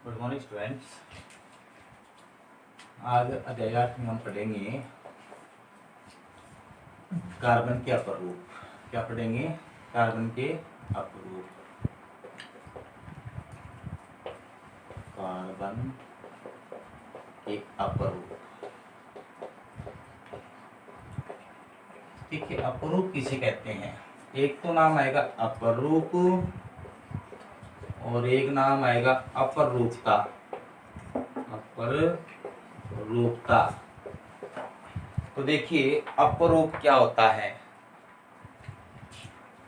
Good morning students. आज अध्याय 8 में हम पढ़ेंगे कार्बन के अपरूप। क्या पढ़ेंगे? कार्बन के अपरूप। कार्बन के अपरूप। ठीक है, अपरूप किसे कहते हैं? एक तो नाम आएगा अपरूप और एक नाम आएगा अपरूपता। अपरूपता। तो देखिए, अपरूप क्या होता है?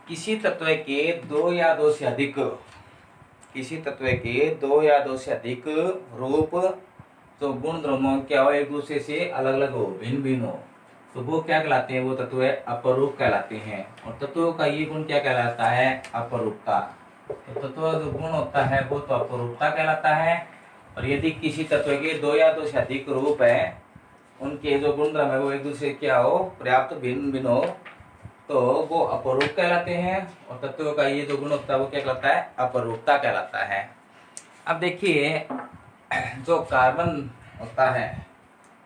किसी तत्व के दो या दो से अधिक रूप जो गुण द्रव्यों क्या हो, एक दूसरे से अलग अलग हो, भिन्न भिन्न हो, तो वो क्या कहलाते हैं? वो तत्व अपरूप कहलाते हैं। और तत्वों का ये गुण क्या कहलाता है? अपरूपता। तो तत्व जो गुण होता है वो तो अपरूपता कहलाता है। और यदि किसी तत्व के दो या दो से अधिक रूप है, उनके जो गुण द्रव्य है वो एक दूसरे क्या हो, पर्याप्त भिन्न भिन्न हो, तो वो अपरूप कहलाते हैं। और तत्वों का ये जो गुण होता है वो क्या कहलाता है? अपरूपता कहलाता है। अब देखिए, जो कार्बन होता है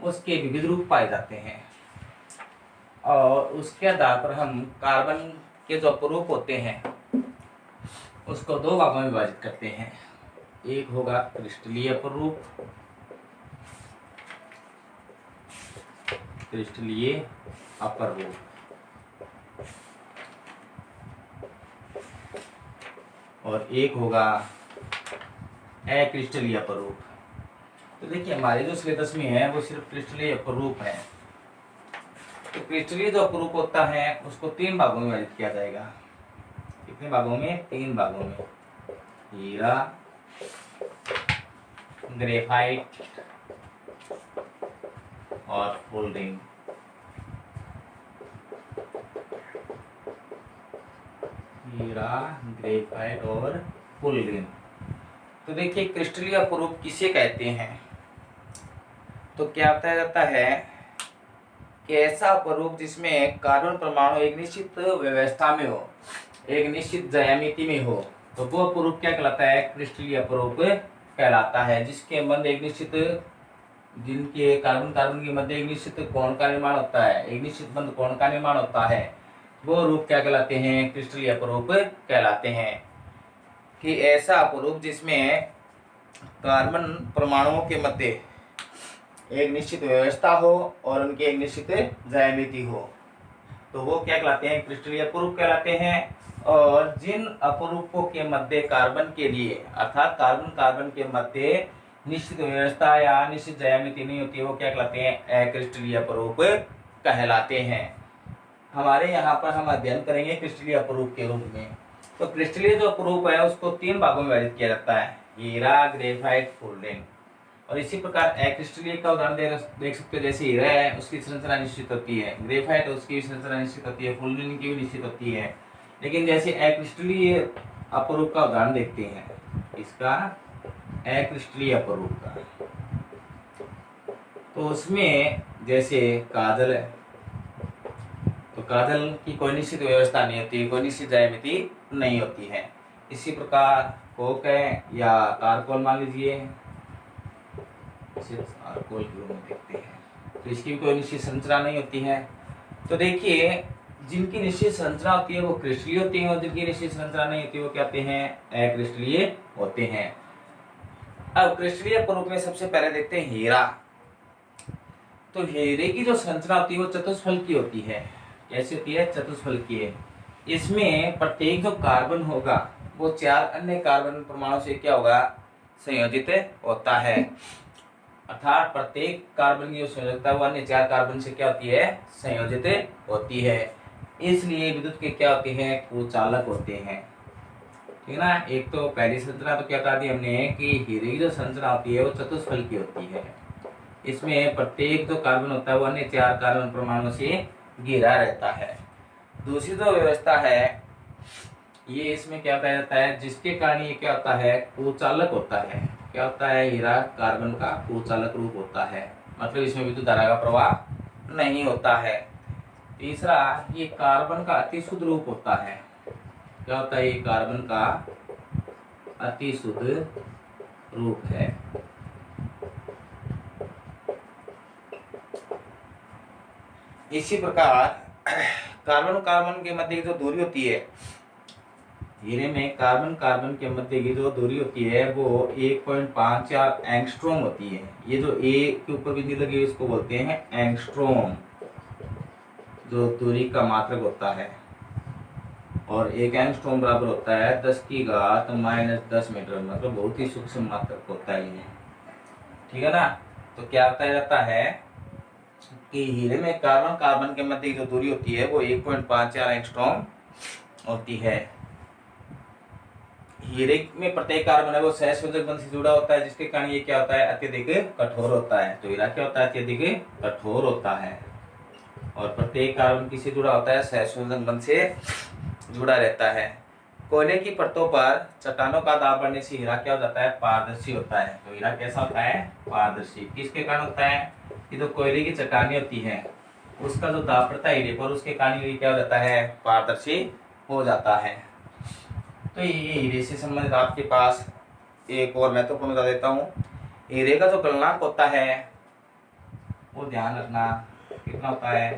उसके विविध रूप पाए जाते हैं और उसके आधार पर हम कार्बन के जो अपरूप होते हैं उसको दो भागों में विभाजित करते हैं। एक होगा क्रिस्टलीय अपरूप, और एक होगा अक्रिस्टलीय अपरूप। तो देखिए, हमारे जो सिलेबस में है वो सिर्फ क्रिस्टलीय अपरूप है। तो क्रिस्टलीय जो अपरूप होता है उसको तीन भागों में विभाजित किया जाएगा। कितने भागों में? तीन भागों में। हीरा, ग्रेफाइट और फुलरिंग। हीरा, ग्रेफाइट और फुलरिंग। तो देखिए, क्रिस्टलीय अपरूप किसे कहते हैं? तो क्या बताया जाता है कि ऐसा अपरूप जिसमें कार्बन परमाणु एक निश्चित व्यवस्था में हो, एक निश्चित ज्यामिति में हो, तो वो अपरूप क्या कहलाता है? क्रिस्टलीय अपरूप कहलाता है। जिसके मध्य एक निश्चित, जिनके कार्बन के मध्य एक निश्चित कोण का निर्माण होता है, एक निश्चित बंद कोण का निर्माण होता है, वो रूप क्या कहलाते हैं? क्रिस्टलीय अपरूप कहलाते हैं। कि ऐसा अपरूप जिसमें कार्बन परमाणुओं के मध्य एक निश्चित व्यवस्था हो और उनके एक निश्चित ज्यामिति हो, तो वो क्या कहलाते हैं? क्रिस्टलीय अपरूप कहलाते हैं। और जिन अपरूपों के मध्य कार्बन के लिए, अर्थात कार्बन के मध्य निश्चित व्यवस्था या निश्चित ज्यामिति नहीं होती, वो क्या कहलाते हैं? अक्रिस्टलीय अपरूप कहलाते हैं। हमारे यहाँ पर हम अध्ययन करेंगे क्रिस्टलीय अपरूप के रूप में। तो क्रिस्टलीय जो अपरूप है उसको तीन भागों में विभाजित किया जाता है: हीरा, ग्रेफाइट, फुलरिंग। और इसी प्रकार अक्रिस्टलीय का उदाहरण देख सकते हो। जैसे हीरा है उसकी संरचना निश्चित होती है, ग्रेफाइट उसकी संरचना निश्चित होती है, फुलरिंग की भी निश्चित होती है। लेकिन जैसे अक्रिस्टलीय अपरूप का उदाहरण देखते हैं, इसका अक्रिस्टलीय अपरूप का, तो उसमें जैसे काजल है, तो काजल की कोई निश्चित व्यवस्था नहीं होती, कोई निश्चित ज्यामिति नहीं होती है। इसी प्रकार कोक है या कारकोल मान लीजिए, कारकोल के रूप में देखते हैं, तो इसकी भी कोई निश्चित संरचना नहीं होती है। तो देखिए, जिनकी निश्चित संरचना होती है वो क्रिस्टलीय होती है और जिनकी निश्चित संरचना नहीं होती वो कहते हैं अक्रिस्टलीय होते हैं। अब क्रिस्टलीय अपरूप में सबसे पहले देखते हैं हीरा। तो हीरे की जो संरचना होती है वो चतुष्फल की होती है। कैसी होती है? चतुष्फल की है। इसमें प्रत्येक जो कार्बन होगा वो चार अन्य कार्बन परमाणु से क्या होगा? संयोजित होता है। अर्थात प्रत्येक कार्बन की जो संयोजकता है वो अन्य चार कार्बन से क्या होती है? संयोजित होती है। इसलिए विद्युत के क्या होते हैं? कुचालक होते हैं। ठीक ना? एक तो पहली संरचना तो क्या बता दी हमने कि हीरे की जो संरचना होती है वो चतुष्फल की होती है। इसमें प्रत्येक जो कार्बन होता है वो अन्य चार कार्बन परमाणु से घिरा रहता है। दूसरी जो व्यवस्था है ये इसमें क्या बताया जाता है, जिसके कारण ये क्या होता है? कुचालक होता है। क्या होता है? हीरा कार्बन का कुचालक रूप होता है, मतलब इसमें विद्युत धारा का प्रवाह नहीं होता है। तीसरा, ये कार्बन का अतिशुद्ध रूप होता है। क्या होता है? ये कार्बन का अतिशुद्ध रूप है। इसी प्रकार कार्बन कार्बन के मध्य की जो दूरी होती है, हीरे में कार्बन कार्बन के मध्य की जो दूरी होती है वो 1.54 एंगस्ट्रॉम होती है। ये जो ए के ऊपर बिंदु लगी है इसको बोलते हैं एंगस्ट्रॉम, जो दूरी का मात्रक होता है। और एक एंगस्ट्रॉम बराबर होता है 10⁻⁻10 मीटर, मतलब बहुत ही सूक्ष्म मात्रक होता है ये, ठीक है ना। तो क्या बताया जाता है कि हीरे में कार्बन कार्बन के मध्य की जो दूरी होती है वो 1.54 एंगस्ट्रॉम होती है। हीरे में प्रत्येक कार्बन है वो सहसंयोजक बंध से जुड़ा होता है, जिसके कारण ये क्या होता है, अत्यधिक कठोर होता है। तो हीरा क्या होता है, अत्यधिक कठोर होता है। और प्रत्येक कार्बन किससे जुड़ा होता है, सहसंयोजक बंध से जुड़ा रहता है। कोयले की परतों पर चट्टानों का दाब बढ़ने से हीरा क्या हो जाता है, पारदर्शी होता है। तो हीरा कैसा होता है, पारदर्शी। किसके कारण होता है कि जो कोयले की चट्टानें होती है उसका जो दाब पड़ता है हीरे पर, उसके कारण ये क्या हो जाता है, पारदर्शी हो जाता है। तो ये हीरे से संबंधित आपके पास एक और महत्वपूर्ण बता देता हूँ। हीरे का जो गलनांक होता है वो ध्यान रखना कितना होता है,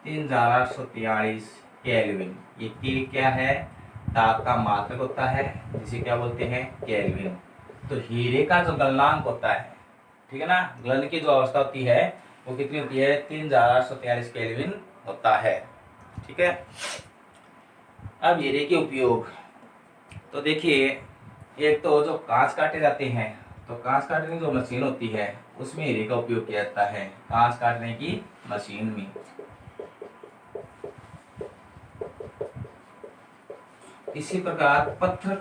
3843 केल्विन। ये की क्या है, ताप का मात्रक होता है, जिसे क्या बोलते हैं, केल्विन। तो हीरे का जो गलनांक होता है, ठीक है ना, गलन की जो अवस्था होती है वो कितनी होती है, 3843 केल्विन होता है, ठीक है। अब हीरे के उपयोग, तो देखिए, एक तो जो कांच काटे जाते हैं, तो कांच काटने की जो मशीन होती है उसमें हीरे का उपयोग किया जाता है, कांच काटने की मशीन में। इसी प्रकार पत्थर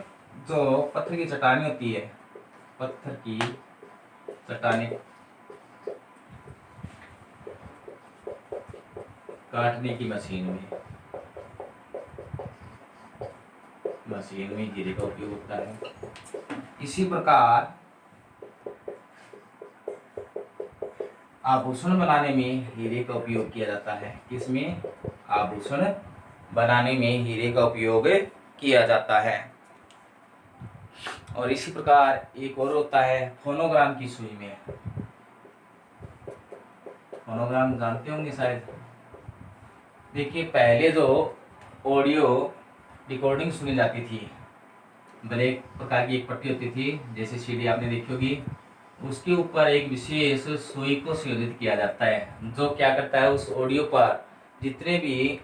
की चट्टानें होती है, पत्थर की चट्टानें काटने की मशीन में हीरे का उपयोग होता है। इसी प्रकार आभूषण बनाने में हीरे का उपयोग किया जाता है। किसमें, आभूषण बनाने में हीरे का उपयोग किया जाता है। और इसी प्रकार एक और होता है फोनोग्राम की सुई में। फोनोग्राम जानते होंगे शायद। देखिए, पहले जो ऑडियो रिकॉर्डिंग सुनी जाती थी, ब्लैक प्रकार की एक पट्टी होती थी, जैसे सीडी आपने देखी होगी, उसके ऊपर एक विशेष सुई को संयोजित किया जाता है, जो क्या करता है, उस ऑडियो पर जितने भी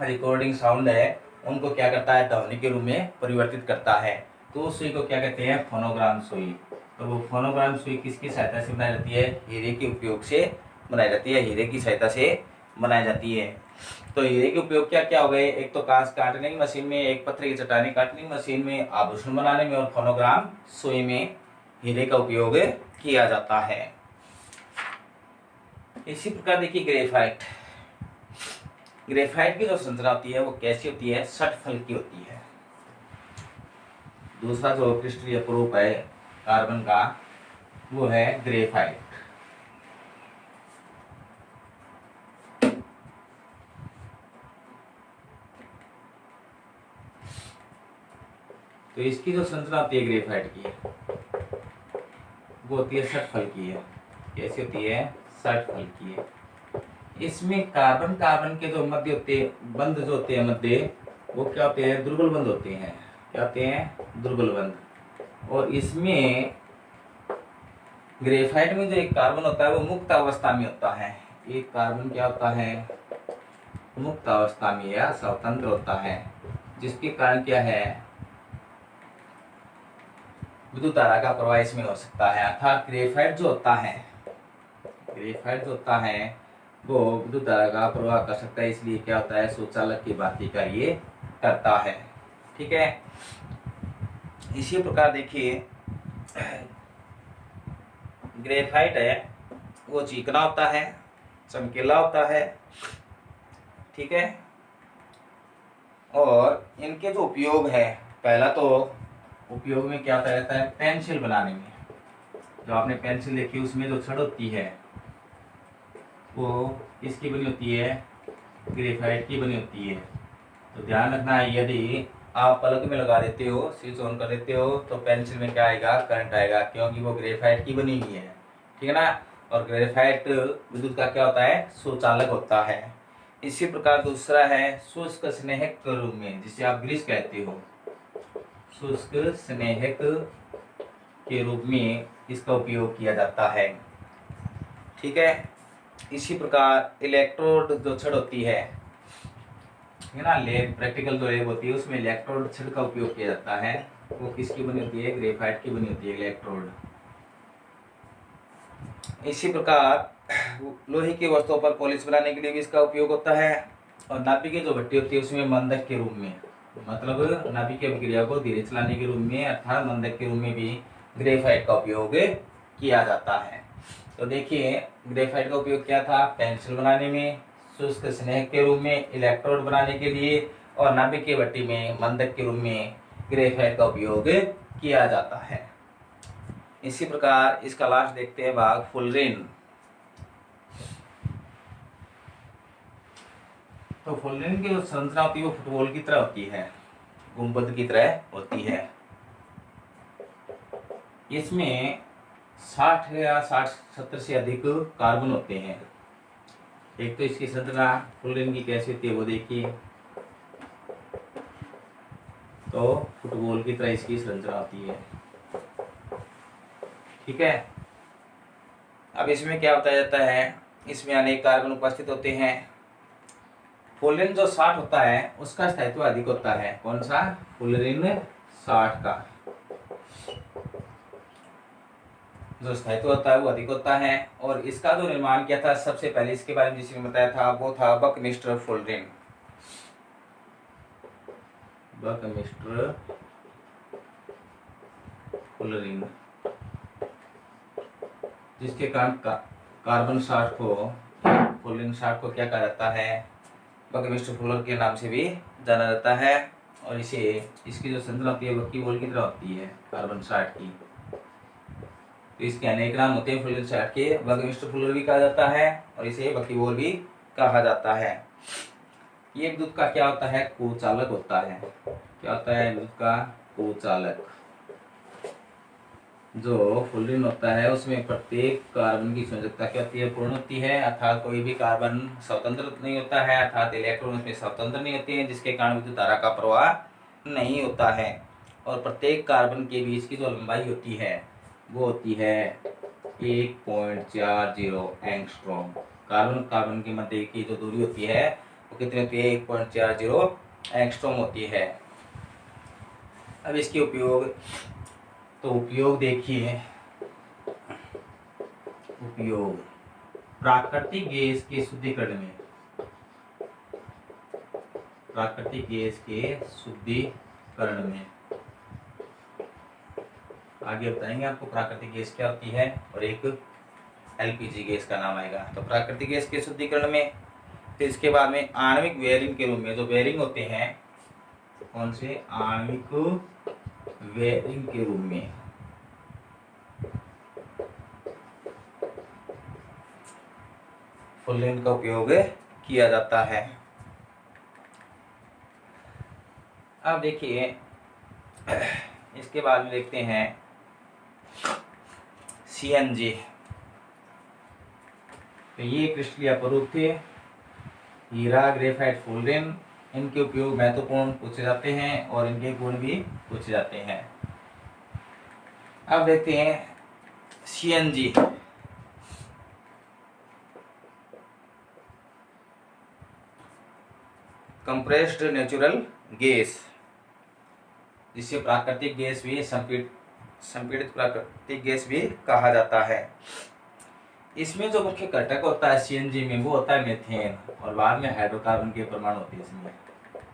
रिकॉर्डिंग साउंड है उनको क्या करता है, ध्वनि के रूप में परिवर्तित करता है। तो उस सुई को क्या कहते हैं, फोनोग्राम सुई। तो वो फोनोग्राम सुई किसकी सहायता से बनाई जाती है, हीरे के उपयोग से बनाई जाती है, हीरे की सहायता से बनाई जाती है। तो हीरे के उपयोग क्या क्या हो गए, एक तो कांच काटने की मशीन में, एक पत्थर की चट्टानें काटने की मशीन में, आभूषण बनाने में, और फोनोग्राम सुई में हीरे का उपयोग किया जाता है। इसी प्रकार देखिए ग्रेफाइट की जो संरचना होती है वो कैसी होती है, षटफल की होती है। दूसरा जो क्रिस्टलीय अपरूप है कार्बन का वो है ग्रेफाइट। तो इसकी जो संरचना होती है ग्रेफाइट की वो होती है षटफल की है। कैसी होती है, षटफल की है। इसमें कार्बन कार्बन के जो मध्य होते बंध जो होते हैं मध्य, वो क्या होते हैं, दुर्बल बंध होते हैं। क्या होते हैं, दुर्बल बंध। और इसमें ग्रेफाइट में जो एक कार्बन होता है वो मुक्त अवस्था में होता है। एक कार्बन क्या होता है, मुक्त अवस्था में या स्वतंत्र होता है, जिसके कारण क्या है, विद्युत धारा का प्रवाह इसमें हो सकता है। अर्थात ग्रेफाइट जो होता है वो विद्युत धारा का प्रवाह कर सकता है, इसलिए क्या होता है, सुचालक की भांति कार्य करता है, ठीक है। इसी प्रकार देखिए, ग्रेफाइट है वो चिकना होता है, चमकीला होता है, ठीक है। और इनके जो उपयोग है, पहला तो उपयोग में क्या होता रहता है, पेंसिल बनाने में। जो आपने पेंसिल देखी उसमें जो छड़ होती है वो इसकी बनी होती है, ग्रेफाइट की बनी होती है। तो ध्यान रखना है, यदि आप पलक में लगा देते हो, स्विच ऑन कर देते हो, तो पेंसिल में क्या आएगा, करंट आएगा, क्योंकि वो ग्रेफाइट की बनी हुई है, ठीक है ना। और ग्रेफाइट विद्युत का क्या होता है, सुचालक होता है। इसी प्रकार दूसरा है शुष्क स्नेहक के रूप में, जिसे आप ग्रीस कहते हो, शुष्क स्नेहक के रूप में इसका उपयोग किया जाता है, ठीक है। इसी प्रकार इलेक्ट्रोड जो छड़ होती है ना, लैब प्रैक्टिकल जो लैब होती है उसमें इलेक्ट्रोड छड़ का उपयोग किया जाता है। वो किसकी बनी होती है, ग्रेफाइट की बनी होती है इलेक्ट्रोड। इसी प्रकार लोहे की वस्तुओं पर पॉलिश बनाने के लिए भी इसका उपयोग होता है। और नाभिक की जो भट्टी होती है उसमें मंदक के रूप में, मतलब नाभिक की अभिक्रिया को धीरे चलाने के रूप में अर्थात मंदक के रूप में भी ग्रेफाइट का उपयोग किया जाता है। तो देखिए ग्रेफाइट का उपयोग क्या था, पेंसिल बनाने में, शुष्क स्नेहक के रूप में, इलेक्ट्रोड बनाने के लिए, और नाभिक की भट्टी में मंदक के रूप में ग्रेफाइट का उपयोग किया जाता है। इसी प्रकार इसका लास्ट देखते हैं भाग, फुलरिन। तो फुलरिन की जो संरचना होती है वो फुटबॉल की तरह होती है, गुंबद की तरह होती है। इसमें 60 या 60-70 से अधिक कार्बन होते हैं। एक तो इसकी संरचना फुलरिन की कैसी होती है वो देखिए, तो फुटबॉल की तरह इसकी संरचना होती है, ठीक है। अब इसमें क्या बताया जाता है, इसमें अनेक कार्बन उपस्थित होते हैं। फुलरिन जो 60 होता है उसका स्थायित्व अधिक होता है, कौन सा, फुलरिन 60 का जो स्थायित्व होता है वो अधिक होता है। और इसका जो निर्माण किया था सबसे पहले, इसके बारे में जिसने बताया था वो था बकमिस्टर फुलरिन, बकमिस्टर फुलरिन, जिसके कारण कार्बन 60 को, फुलरिन 60 को क्या कहा जाता है, बकमिस्टर फुलर के नाम से भी जाना जाता है। और इसे, इसकी जो संरचना होती है बक्कीबोल की तरह होती है कार्बन 60 की। तो इसके अनेक नाम होते हैं फुलरिन 60 के, बकमिस्टर फुलर भी कहा जाता है और इसे बक्कीबोल भी कहा जाता है। ये विद्युत का क्या होता है, कुचालक होता है। क्या होता है विद्युत का, कुचालक। जो फुलरिन होता है उसमें प्रत्येक कार्बन की संयोजकता क्या होती है, पूर्ण होती है, अर्थात कोई भी कार्बन स्वतंत्र नहीं होता है, अर्थात इलेक्ट्रॉन उसमें स्वतंत्र नहीं होते हैं, जिसके कारण विद्युत धारा का प्रवाह नहीं होता है। और प्रत्येक कार्बन के बीच की जो लंबाई होती है वो होती है 1.40 एंगस्ट्रॉम। कार्बन कार्बन के मध्य की जो दूरी होती है वो कितनी होती है, 1.40 एंगस्ट्रॉम होती है। अब इसके उपयोग, तो उपयोग देखिए, उपयोग प्राकृतिक गैस के शुद्धिकरण में, प्राकृतिक गैस के शुद्धिकरण में, आगे बताएंगे आपको प्राकृतिक गैस क्या होती है, और एक एलपीजी गैस का नाम आएगा। तो प्राकृतिक गैस के शुद्धिकरण में, फिर इसके बाद में आणविक बेयरिंग के रूप में, जो बेयरिंग होते हैं, कौन से, आणविक बेयरिंग के रूप में, फुलरिन का उपयोग किया जाता है। अब देखिए इसके बाद में देखते हैं सीएनजी। तो ये क्रिस्टलीय अपरूप थे, हीरा, ग्रेफाइट, फुलरिन। इनके उपयोग महत्वपूर्ण पूछे जाते हैं और इनके गुण भी पूछे जाते हैं। अब देखते हैं सीएनजी। कंप्रेस्ड नेचुरल गैस, जिसे प्राकृतिक गैस भी, संपीड़ित प्राकृतिक गैस भी कहा जाता है। इसमें जो मुख्य घटक होता है सीएनजी में वो होता है मीथेन, और बाद में हाइड्रोकार्बन के परमाणु होते हैं इसमें।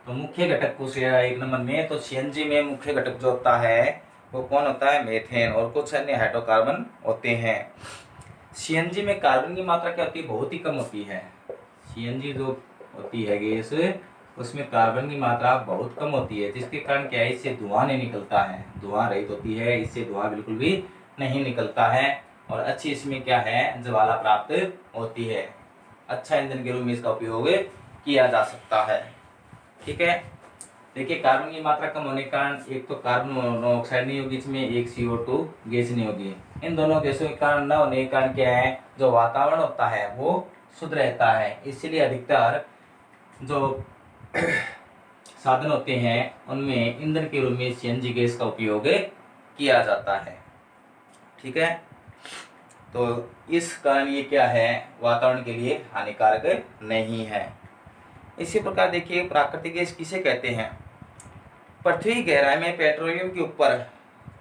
तो मुख्य घटक पूछेगा 1 नंबर में, तो सीएनजी में मुख्य घटक जो होता है वो कौन होता है, मीथेन, और कुछ अन्य हाइड्रोकार्बन होते हैं। सीएनजी में कार्बन की मात्रा क्या होती है, बहुत ही कम होती है। सीएनजी जो होती है गैस, उसमें कार्बन की मात्रा बहुत कम होती है, जिसके कारण क्या है, इससे धुआं नहीं निकलता है, धुआं रहित होती है, इससे धुआं बिल्कुल भी नहीं निकलता है, और अच्छी इसमें क्या है, ज्वाला प्राप्त होती है। अच्छा ईंधन के रूप में इसका उपयोग किया जा सकता है, ठीक है। देखिए कार्बन की मात्रा कम होने के कारण एक तो कार्बन मोनोऑक्साइड नहीं होगी इसमें, एक CO2 गैस नहीं होगी। इन दोनों गैसों के कारण न होने के कारण क्या है, जो वातावरण होता है वो शुद्ध रहता है। इसलिए अधिकतर जो साधन होते हैं उनमें ईंधन के रूप में CNG गैस का उपयोग किया जाता है। ठीक है, तो इस कारण ये क्या है, वातावरण के लिए हानिकारक नहीं है। इसी प्रकार देखिए प्राकृतिक गैस किसे कहते हैं। पृथ्वी गहराई में पेट्रोलियम के ऊपर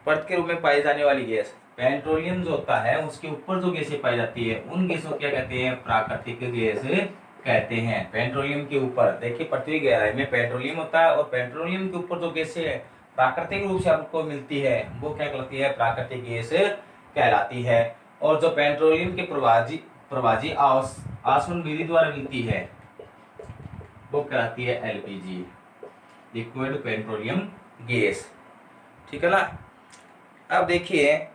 परत के रूप में पाई जाने वाली गैस, पेट्रोलियम जो होता है उसके ऊपर जो गैसें पाई जाती है उन गैसों को क्या कहते हैं, प्राकृतिक गैस कहते हैं। पेट्रोलियम के ऊपर देखिए पृथ्वी गहराई में पेट्रोलियम होता है और पेट्रोलियम के ऊपर जो गैसें प्राकृतिक रूप से आपको मिलती है वो क्या कहलाती है, प्राकृतिक गैस कहलाती है। और जो पेट्रोलियम के प्रवाजी आसवन विधि द्वारा मिलती है वो कहलाती है LPG, लिक्विड पेट्रोलियम गैस। ठीक है ना। अब देखिए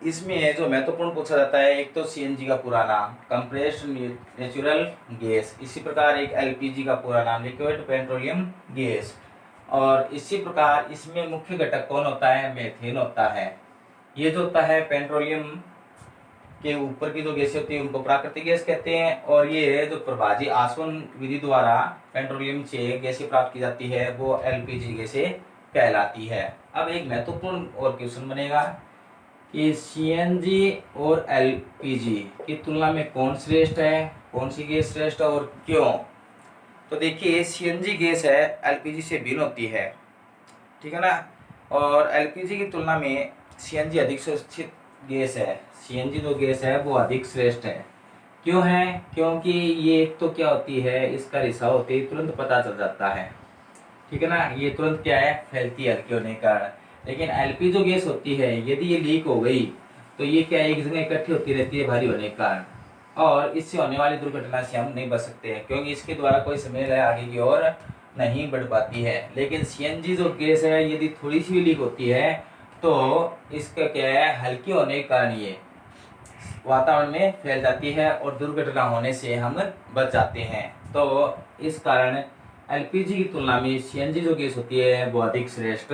इसमें जो महत्वपूर्ण पूछा जाता है, एक तो CNG का पूरा नाम कंप्रेस्ड नेचुरल गैस, इसी प्रकार एक LPG का पूरा नाम लिक्विड पेट्रोलियम गैस। और इसी प्रकार इसमें मुख्य घटक कौन होता है, मेथेन होता है। ये जो होता है पेट्रोलियम के ऊपर की जो गैसें होती है उनको प्राकृतिक गैस कहते हैं, और ये जो प्रभाजी आसवन विधि द्वारा पेट्रोलियम से गैसें प्राप्त की जाती है वो LPG गैसें कहलाती है। अब एक महत्वपूर्ण और क्वेश्चन बनेगा कि CNG और LPG की तुलना में कौन श्रेष्ठ है, कौन सी गैस श्रेष्ठ है और क्यों। तो देखिए CNG गैस है LPG से भिन्न होती है, ठीक है ना। और LPG की तुलना में CNG अधिक सुरक्षित गैस है। CNG जो गैस है वो अधिक श्रेष्ठ है। क्यों है, क्योंकि ये एक तो क्या होती है, इसका रिसाव होते ही तुरंत पता चल जाता है, ठीक है ना। ये तुरंत क्या है, फैलती है हल्की होने के कारण। लेकिन LPG जो गैस होती है यदि ये लीक हो गई तो ये क्या एक जगह इकट्ठी होती रहती है भारी होने के कारण, और इससे होने वाली दुर्घटना से हम नहीं बच सकते हैं क्योंकि इसके द्वारा कोई समय आगे की ओर नहीं बढ़ पाती है। लेकिन CNG जो गैस है यदि थोड़ी सी भी लीक होती है तो इसका क्या है, हल्की होने के कारण ये वातावरण में फैल जाती है और दुर्घटना होने से हम बच जाते हैं। तो इस कारण LPG की तुलना में CNG जो गैस होती है वो अधिक श्रेष्ठ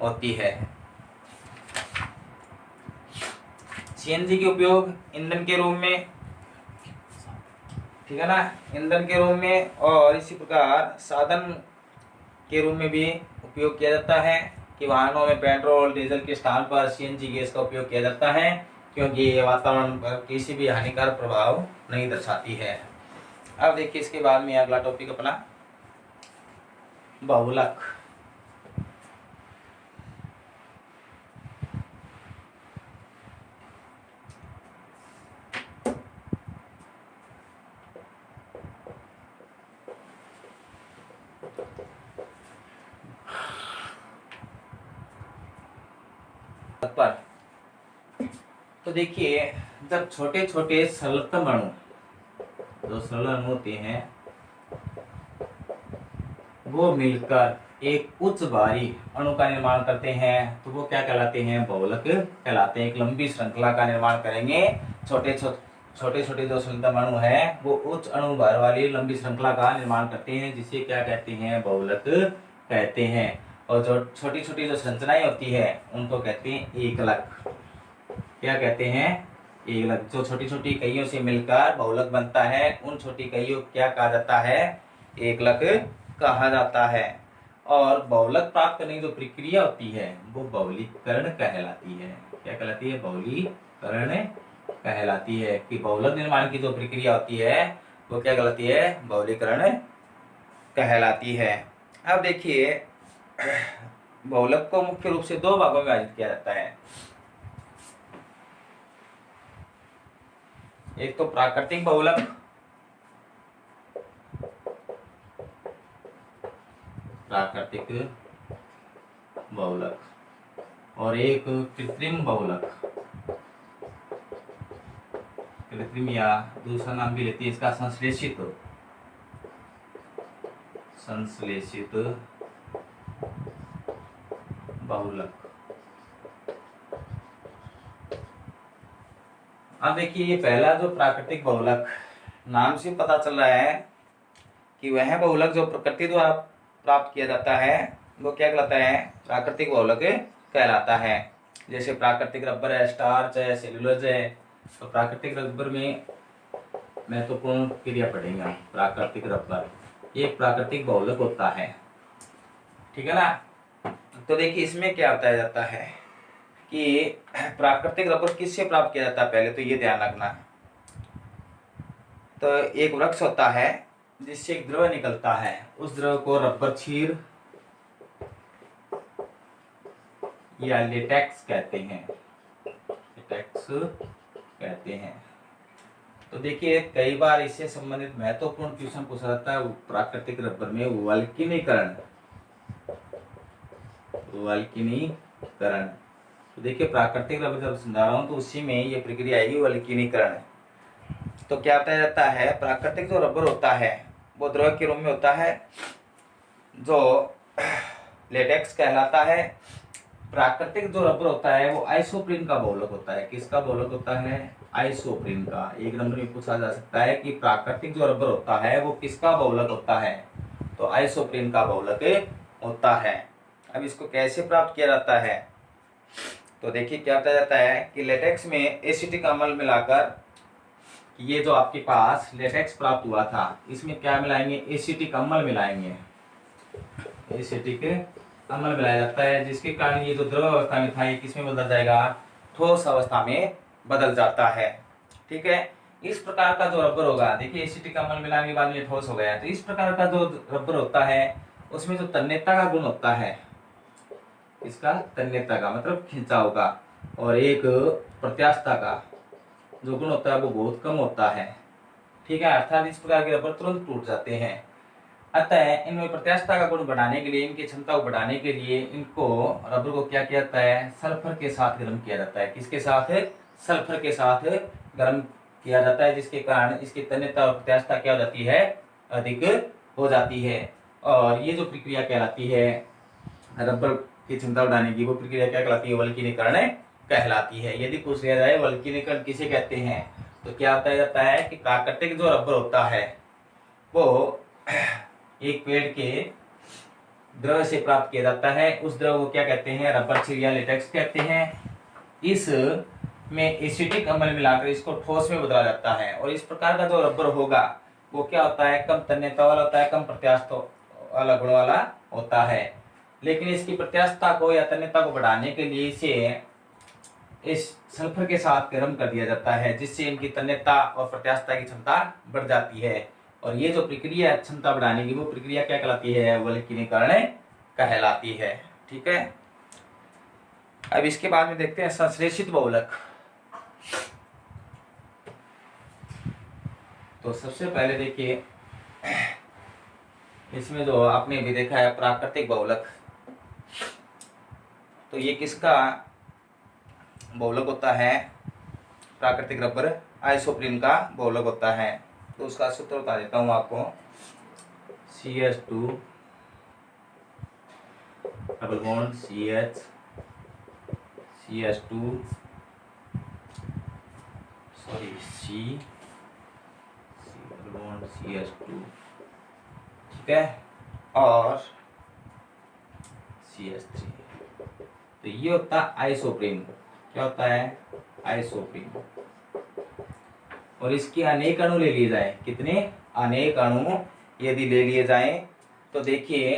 होती है। CNG के उपयोग ईंधन के रूप में, ठीक है ना, ईंधन के रूप में और इसी प्रकार साधन के रूप में भी उपयोग किया जाता है कि वाहनों में पेट्रोल डीजल के स्थान पर CNG गैस का उपयोग किया जाता है क्योंकि ये वातावरण पर किसी भी हानिकारक प्रभाव नहीं दर्शाती है। अब देखिए इसके बाद में अगला टॉपिक अपना बहुलक। पर तो देखिए जब छोटे छोटे सरलतम अणु जो सरल अणु होते हैं वो मिलकर एक उच्च भारी अणु का निर्माण करते हैं तो वो क्या कहलाते हैं, बहुलक कहलाते हैं। एक लंबी श्रृंखला का निर्माण करेंगे, छोटे छोटे जो सरलतम अणु है वो उच्च अणु भार वाली लंबी श्रृंखला का निर्माण करते हैं जिसे क्या कहते हैं, बहुलक कहते हैं। और जो छोटी छोटी जो संरचनाएं होती है उनको कहते हैं एकलक। क्या कहते हैं, एकलक। जो छोटी छोटी कईयों से मिलकर बहुलक बनता है उन छोटी कईयों को क्या कहा जाता है, एकलक कहा जाता है। और बहुलक प्राप्त करने की जो प्रक्रिया होती है वो बहुलीकरण कहलाती है। क्या कहलाती है, बहुलीकरण कहलाती है। कि बहुलक निर्माण की जो प्रक्रिया होती है वो क्या कहलाती है, बहुलीकरण कहलाती है। अब देखिए बहुलक को मुख्य रूप से दो भागों में विभाजित किया जाता है। एक तो प्राकृतिक बहुलक, प्राकृतिक बहुलक, और एक कृत्रिम बहुलक। कृत्रिम या दूसरा नाम भी लेती है इसका संश्लेषित बहुलक। अब देखिए ये पहला जो प्राकृतिक बहुलक, नाम से पता चल रहा है कि वह बहुलक जो प्रकृति द्वारा प्राप्त किया जाता है वो क्या कहलाता है, प्राकृतिक बहुलक कहलाता है। जैसे प्राकृतिक रबर है, स्टार्च है, सेलुलोज है। तो प्राकृतिक रबर में महत्वपूर्ण क्रिया पढ़ेंगे हम। प्राकृतिक रबर एक प्राकृतिक बहुलक होता है, ठीक है ना। तो देखिए इसमें क्या बताया जाता है कि प्राकृतिक रबर किससे प्राप्त किया जाता है, पहले तो ये ध्यान रखना। तो एक वृक्ष होता है जिससे एक द्रव निकलता है, उस द्रव को रबर क्षीर या लेटेक्स कहते हैं, लेटेक्स कहते हैं। तो देखिए कई बार इससे संबंधित महत्वपूर्ण क्वेश्चन पूछा जाता है प्राकृतिक रबर में, वल्कनीकरण। वल्कनीकरण तो देखिए प्राकृतिक रबर जब समझा रहा हूं तो उसी में ये प्रक्रिया आएगी, वल्कनीकरण। तो क्या बताया जाता है, प्राकृतिक जो रबर होता है वो द्रव के रूप में होता है जो लेटेक्स कहलाता है। प्राकृतिक जो रबर होता है वो आइसोप्रीन का बहुलक होता है। किसका बहुलक होता है, आइसोप्रीन का। एक नंबर में पूछा जा सकता है कि प्राकृतिक जो रबर होता है वो किसका बहुलक होता है, तो आइसोप्रीन का बहुलक होता है। अब इसको कैसे प्राप्त किया जाता है, तो देखिए क्या बताया जाता है कि लेटेक्स में एसिटिक अम्ल मिलाकर, ये जो आपके पास लेटेक्स प्राप्त हुआ था इसमें क्या मिलाएंगे, एसिटिक अम्ल मिलाएंगे। एसिटिक अम्ल मिलाया जाता है जिसके कारण ये जो द्रव अवस्था में था ये किसमें बदल जाएगा, ठोस अवस्था में बदल जाता है, ठीक है। इस प्रकार का जो रबर होगा, देखिए एसिटिक अम्ल मिलाने के बाद में ठोस हो गया है, तो इस प्रकार का जो रबर होता है उसमें जो तन्यता का गुण होता है, इसका तन्यता का मतलब खिंचाव का, और एक प्रत्यास्थता का जो गुण होता है वो बहुत कम होता है, ठीक है। अर्थात इस प्रकार के रबर तुरंत टूट जाते हैं। अतः इनमें प्रत्यास्थता का गुण बढ़ाने के लिए, इनकी क्षमता को बढ़ाने के लिए इनको रबर को क्या किया जाता है, सल्फर के साथ गर्म किया जाता है। किसके साथ, सल्फर के साथ गर्म किया जाता है, जिसके कारण इसकी तन्यता और प्रत्यास्थता क्या हो जाती है, अधिक हो जाती है। और ये जो प्रक्रिया कहलाती है रबर की क्षमता बढ़ाने की, वो प्रक्रिया क्या कहलाती है, वल्कनीकरण कहलाती है। यदि पूछ लिया जाए वल्कनीकरण किसे कहते हैं, तो क्या बताया जाता है कि प्राकृतिक जो रबर होता है वो एक पेड़ के द्रव से प्राप्त किया जाता है। उस द्रव को क्या कहते हैं, रबर क्षीर या लेटेक्स कहते हैं। इस में एसिटिक अम्ल मिलाकर इसको ठोस में बदला जाता है, और इस प्रकार का जो रबर होगा वो क्या होता है, कम तन्यता वाला होता है, कम प्रत्यास्थता वाला गुण वाला होता है। लेकिन इसकी प्रत्यास्थता को या तन्यता को बढ़ाने के लिए इसे इस सल्फर के साथ गर्म कर दिया जाता है, जिससे इनकी तन्यता और प्रत्यास्थता की क्षमता बढ़ जाती है। और ये जो प्रक्रिया है क्षमता बढ़ाने की, वो प्रक्रिया क्या कहलाती है, वल्कनीकरण कहलाती है, ठीक है। अब इसके बाद में देखते हैं संश्लेषित बहुलक। तो सबसे पहले देखिए इसमें जो आपने भी देखा है प्राकृतिक बहुलक, तो ये किसका बहुलक होता है, प्राकृतिक रबर आइसोप्रीन का बहुलक होता है। तो उसका सूत्र बता देता हूं आपको, CH2 double bond CH CH2 sorry C double bond CH2, ठीक है, और CH3। तो ये होता है आइसोप्रीन। क्या होता है, आइसोप्रीन। और इसके अनेक अणु ले लिए जाए, कितने, अनेक अणु यदि ले लिए जाए तो देखिए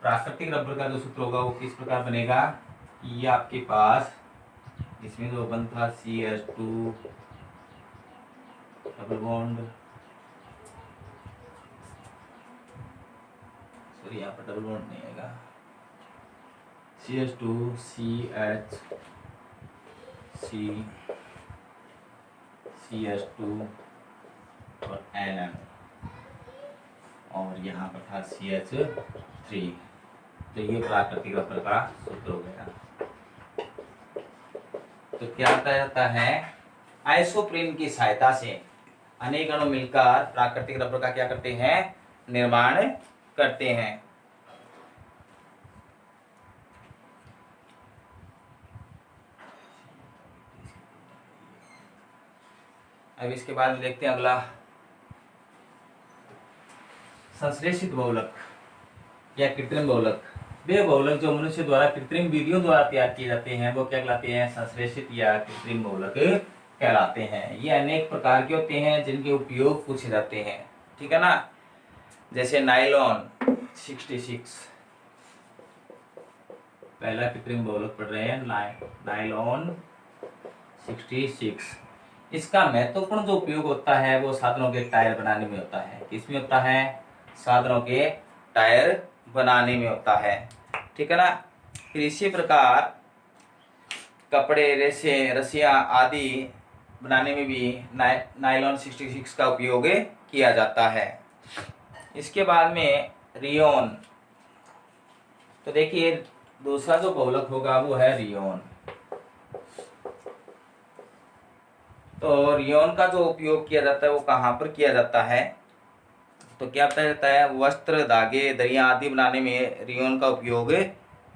प्राकृतिक रबर का जो सूत्र होगा वो किस प्रकार बनेगा, ये आपके पास इसमें जो बन था CH2 डबल बॉन्ड, सॉरी यहाँ पर डबल बॉन्ड नहीं आएगा, CH2 CH CH2 और NN, और यहाँ पर था CH3। तो ये प्राकृतिक रबर का सूत्र हो गया। तो क्या बताया जाता है, आइसोप्रीन की सहायता से अनेक अणु मिलकर प्राकृतिक रबर का क्या करते हैं, निर्माण करते हैं। अब इसके बाद देखते हैं अगला संश्लेषित बहुलक। या कृत्रिम बहुलक, वे बहुलक जो मनुष्य द्वारा कृत्रिम विधियों द्वारा तैयार किए जाते हैं वो क्या कहलाते हैं? संश्लेषित या कृत्रिम बहुलक कहलाते हैं। ये अनेक प्रकार के होते हैं जिनके उपयोग पूछे जाते हैं, ठीक है ना। जैसे नायलॉन 66, पहला कृत्रिम बहुलक पढ़ रहे हैं, नायलॉन 66। इसका महत्वपूर्ण जो उपयोग होता है वो साधनों के टायर बनाने में होता है। किसमें होता है? साधनों के टायर बनाने में होता है, ठीक है ना। फिर इसी प्रकार कपड़े, रेशे, रस्सियां आदि बनाने में भी नायलॉन 66 का उपयोग किया जाता है। इसके बाद में रियोन, तो देखिए दूसरा जो बहुलक होगा वो है रियोन। तो रियोन का जो उपयोग किया जाता है वो कहाँ पर किया जाता है? तो क्या बताया जाता है? वस्त्र, धागे, दरिया आदि बनाने में रियोन का उपयोग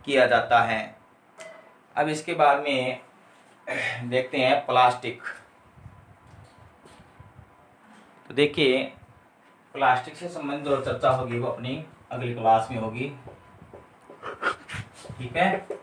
किया जाता है। अब इसके बाद में देखते हैं प्लास्टिक। तो देखिए प्लास्टिक से संबंधित जो चर्चा होगी वो अपनी अगली क्लास में होगी, ठीक है।